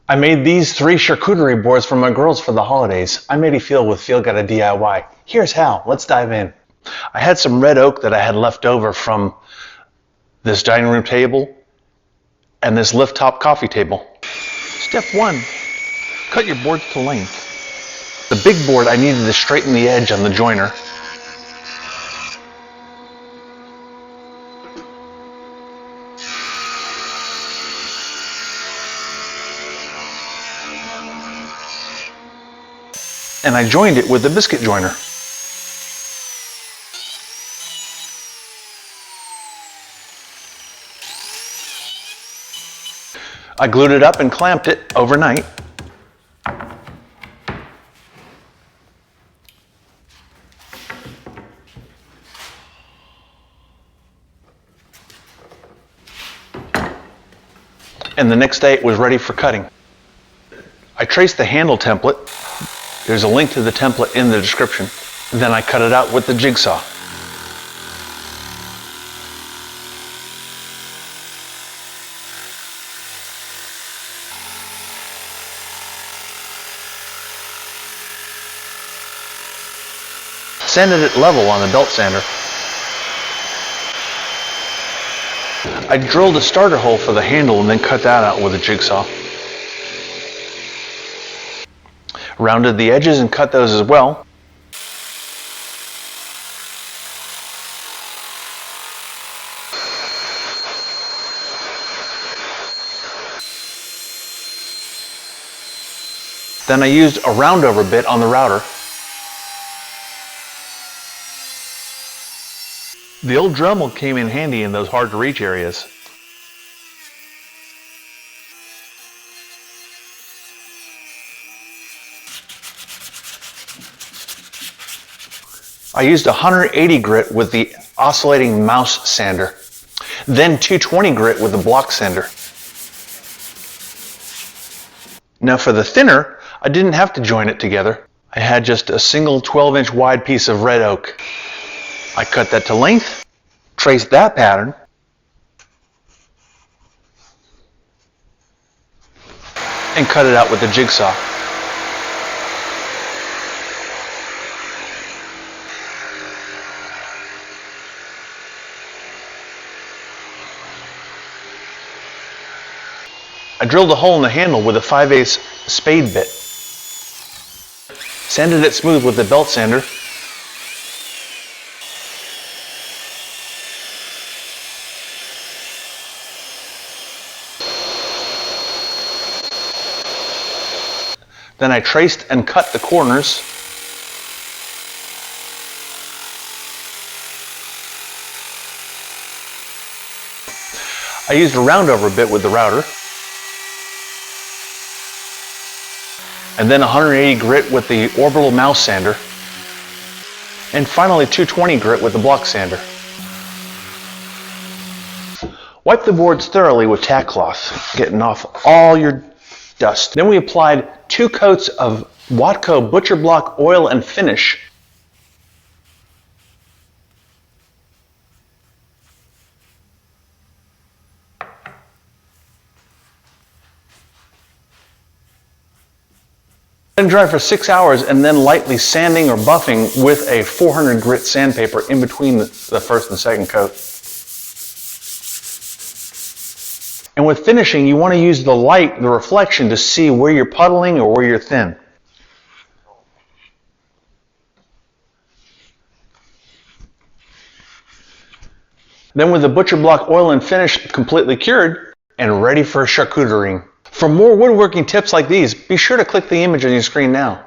I made these 3 charcuterie boards for my girls for the holidays. I made a feel with Feel Got a DIY. Here's how. Let's dive in. I had some red oak that I had left over from this dining room table and this lift top coffee table. Step 1. Cut your boards to length. The big board I needed to straighten the edge on the joiner. And I joined it with the biscuit joiner. I glued it up and clamped it overnight. And the next day it was ready for cutting. I traced the handle template. There's a link to the template in the description. Then I cut it out with the jigsaw. Sanded it level on the belt sander. I drilled a starter hole for the handle and then cut that out with a jigsaw. Rounded the edges and cut those as well. Then I used a roundover bit on the router. The old Dremel came in handy in those hard to reach areas. I used 180 grit with the oscillating mouse sander, then 220 grit with the block sander. Now for the thinner, I didn't have to join it together. I had just a single 12-inch wide piece of red oak. I cut that to length, traced that pattern, and cut it out with the jigsaw. I drilled a hole in the handle with a 5/8 spade bit. Sanded it smooth with the belt sander. Then I traced and cut the corners. I used a roundover bit with the router. And then 180 grit with the orbital mouse sander. And finally 220 grit with the block sander. Wipe the boards thoroughly with tack cloth, getting off all your dust. Then we applied 2 coats of WATCO butcher block oil and finish. Let them dry for 6 hours and then lightly sanding or buffing with a 400 grit sandpaper in between the first and second coat. And with finishing, you want to use the light, the reflection, to see where you're puddling or where you're thin. Then with the butcher block oil and finish completely cured and ready for charcuterie. For more woodworking tips like these, be sure to click the image on your screen now.